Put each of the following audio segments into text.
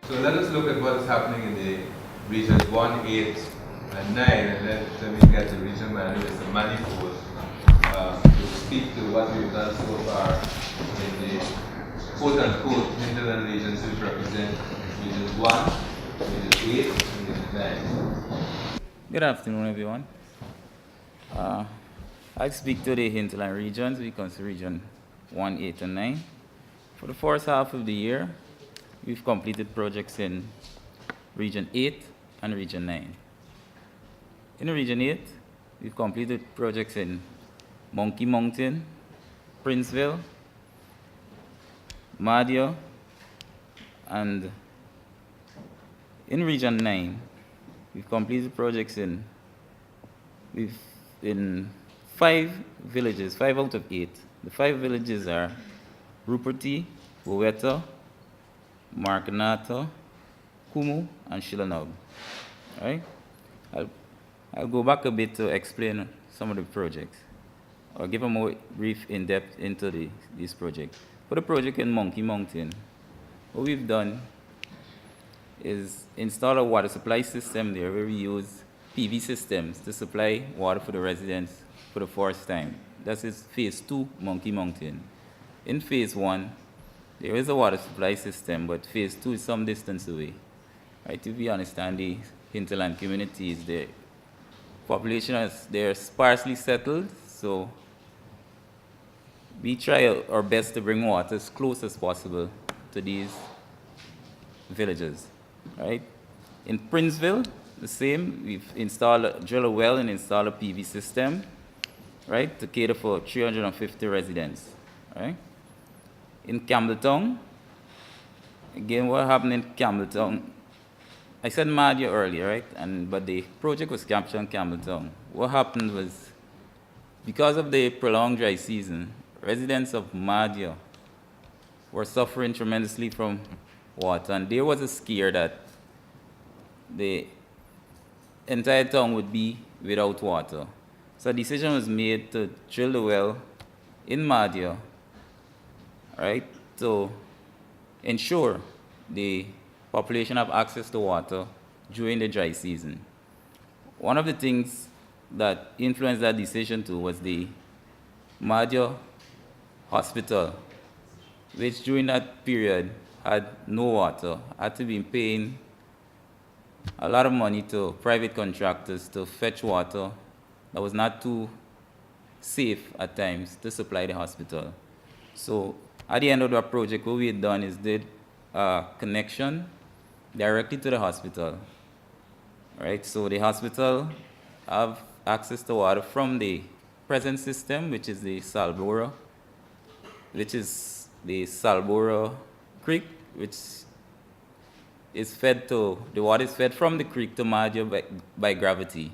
So let us look at what is happening in the regions 1, 8, and 9, and then we get the region manager, Mr. Manifold, to speak to what we've done so far in the quote-unquote hinterland regions, which represent regions 1, region 8, and region 9. Good afternoon, everyone. I speak to the hinterland regions. We consider region 1, 8, and 9. For the first half of the year, we've completed projects in region 8 and region 9. In region 8, we've completed projects in Monkey Mountain, Princeville, Madia, and in region 9, we've completed projects in 5 villages, 5 out of 8. The 5 villages are Ruperty, Woweta, Markanata, Kumu, and Shilanub. Right? I'll go back a bit to explain some of the projects, or give a more brief in-depth into this project. For the project in Monkey Mountain, what we've done is install a water supply system there where we use PV systems to supply water for the residents for the first time. That is phase 2, Monkey Mountain. In phase 1, there is a water supply system, but phase 2 is some distance away. Right? If we understand the hinterland communities, the population they're sparsely settled, so we try our best to bring water as close as possible to these villages. Right? In Princeville, the same. We've drilled a well and installed a PV system, right, to cater for 350 residents. Right? In Campbelltown, again, what happened in Campbelltown? I said Madia earlier, right? But the project was captured in Campbelltown. What happened was, because of the prolonged dry season, residents of Madia were suffering tremendously from water, and there was a scare that the entire town would be without water. So a decision was made to drill the well in Madia, right, to ensure the population have access to water during the dry season. One of the things that influenced that decision too was the Madia Hospital, which during that period had no water, had to be paying a lot of money to private contractors to fetch water that was not too safe at times to supply the hospital. So at the end of the project, what we had done is did a connection directly to the hospital. Right? So the hospital have access to water from the present system, which is the Salbora Creek, which is fed to, the water is fed from the creek to Madia by gravity.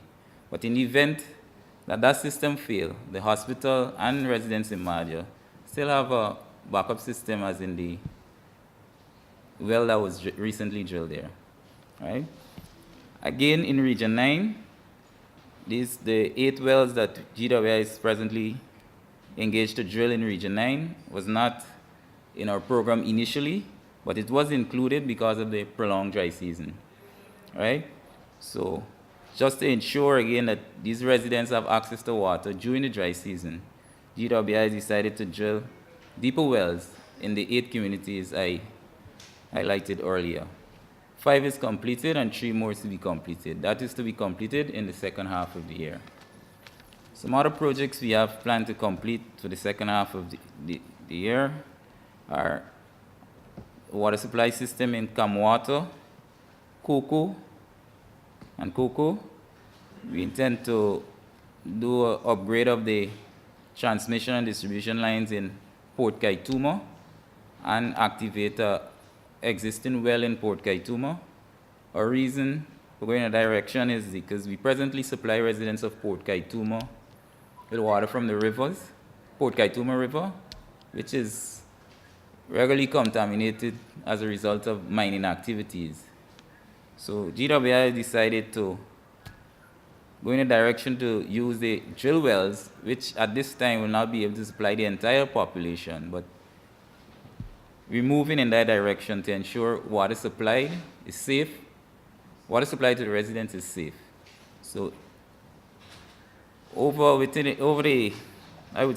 But in the event that that system fails, the hospital and residents in Madia still have a backup system, as in the well that was recently drilled there. Right? Again, in Region 9, the 8 wells that GWI is presently engaged to drill in Region 9 was not in our program initially, but it was included because of the prolonged dry season. Right? So just to ensure again that these residents have access to water during the dry season, GWI decided to drill deeper wells in the 8 communities I highlighted earlier. 5 is completed and 3 more is to be completed. That is to be completed in the second half of the year. Some other projects we have planned to complete for the second half of the year are water supply system in Kamwata, Coco. We intend to do an upgrade of the transmission and distribution lines in Port Kaituma and activate an existing well in Port Kaituma. Our reason for going in that direction is because we presently supply residents of Port Kaituma with water from the rivers, Port Kaituma River, which is regularly contaminated as a result of mining activities. So GWI decided to go in a direction to use the drill wells, which at this time will not be able to supply the entire population, but we're moving in that direction to ensure water supply is safe. Water supply to the residents is safe. So I would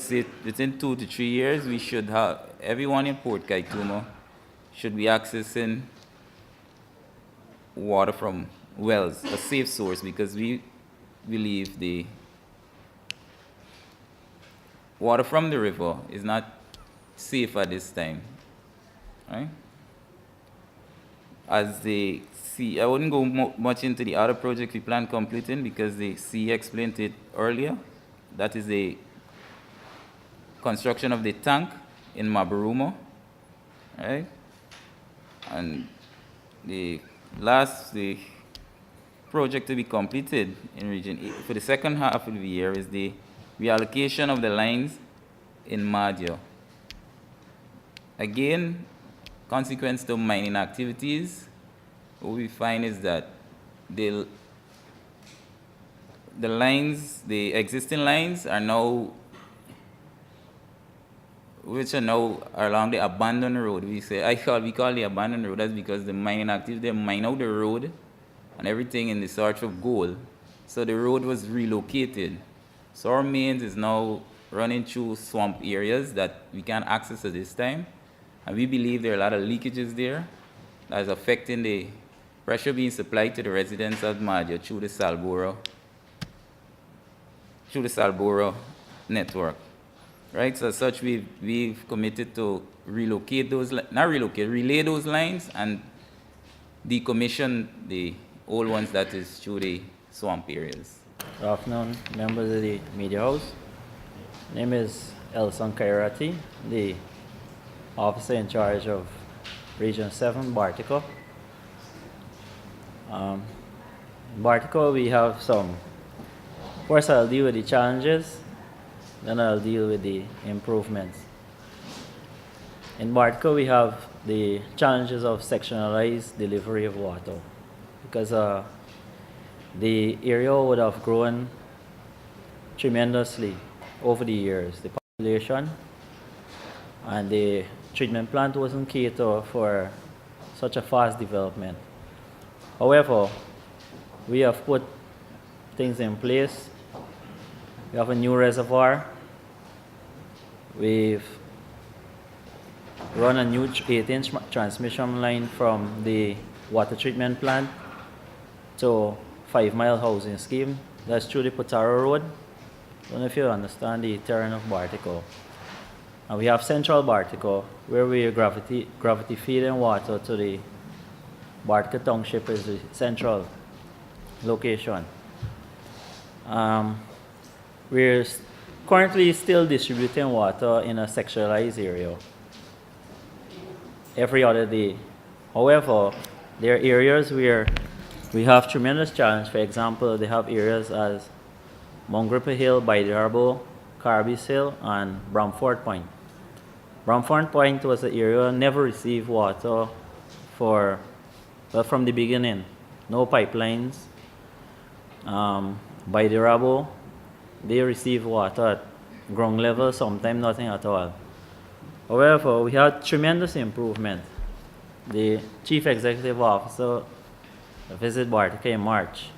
say within 2 to 3 years, we should have everyone in Port Kaituma should be accessing water from wells, a safe source, because we believe the water from the river is not safe at this time, right? As the sea, I wouldn't go much into the other project we plan completing because the CE explained it earlier. That is the construction of the tank in Maburumo, right? And the project to be completed in Region 8 for the second half of the year is the reallocation of the lines in Madio. Again, consequence to mining activities, what we find is that the existing lines are now, which are now along the abandoned road. We call the abandoned road. That's because the mining activity, they mine out the road and everything in the search of gold. So the road was relocated. So our mains is now running through swamp areas that we can't access at this time. And we believe there are a lot of leakages there that is affecting the pressure being supplied to the residents of Madia through the Salboro network. Right, so as such, we've committed to relay those lines and decommission the old ones that is through the swamp areas. Good afternoon, members of the Media House. My name is Elson Kairati, the officer in charge of Region 7, Bartico. In Bartico, we have first I'll deal with the challenges, then I'll deal with the improvements. In Bartico, we have the challenges of sectionalized delivery of water because the area would have grown tremendously over the years. The population and the treatment plant wasn't catered for such a fast development. However, we have put things in place. We have a new reservoir. We've run a new 8-inch transmission line from the water treatment plant to 5 Mile housing scheme. That's through the Potaro Road. I don't know if you understand the terrain of Bartico. And we have Central Bartico, where we are gravity feeding water to the Bartico Township is the central location. We're currently still distributing water in a sectionalized area every other day. However, there are areas where we have tremendous challenge. For example, they have areas as Mongrippa Hill, Baidarabo, Carbis Hill, and Bramford Point. Bramford Point was an area never received water from the beginning. No pipelines. Baidarabo, they receive water at ground level, sometimes nothing at all. However, we had tremendous improvement. The Chief Executive Officer visited Bartico in March.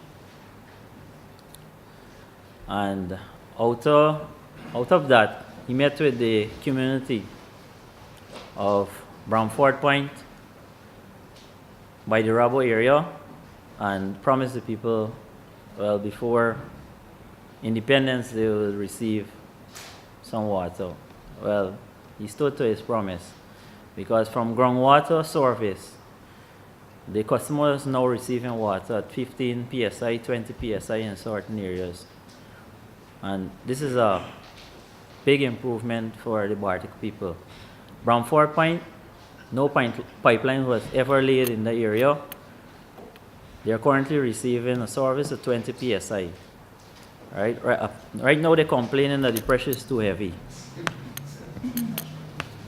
And out of that, he met with the community of Bramford Point, by the Rabo area, and promised the people, well, before independence, they will receive some water. Well, he stood to his promise, because from groundwater surface, the customers now receiving water at 15 psi, 20 psi in certain areas. And this is a big improvement for the Bartico people. Bramford Point, no pipeline was ever laid in the area. They are currently receiving a service at 20 psi. Right now they're complaining that the pressure is too heavy.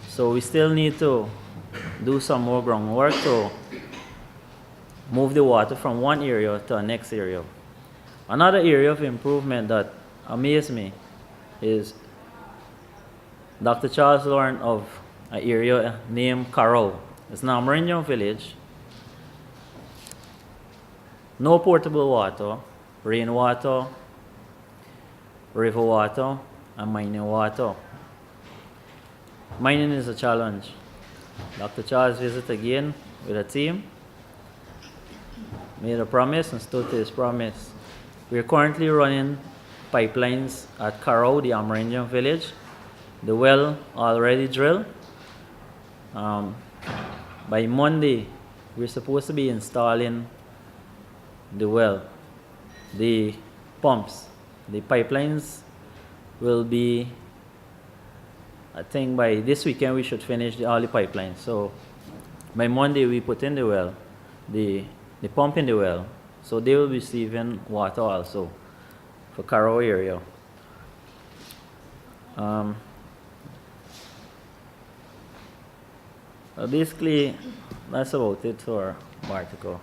So we still need to do some more groundwork to move the water from one area to the next area. Another area of improvement that amazed me is Dr. Charles Lauren of an area named Carroll. It's an Amerindian village. No portable water, rainwater, river water, and mining water. Mining is a challenge. Dr. Charles visited again with a team, made a promise and stood to his promise. We are currently running pipelines at Carrow, the Amerindian village. The well already drilled. By Monday, we're supposed to be installing the well, the pumps. The pipelines will be, I think by this weekend we should finish all the pipelines. So by Monday we put in the well, the pump in the well, so they will be receiving water also for Carrow area. Basically, that's about it for our article.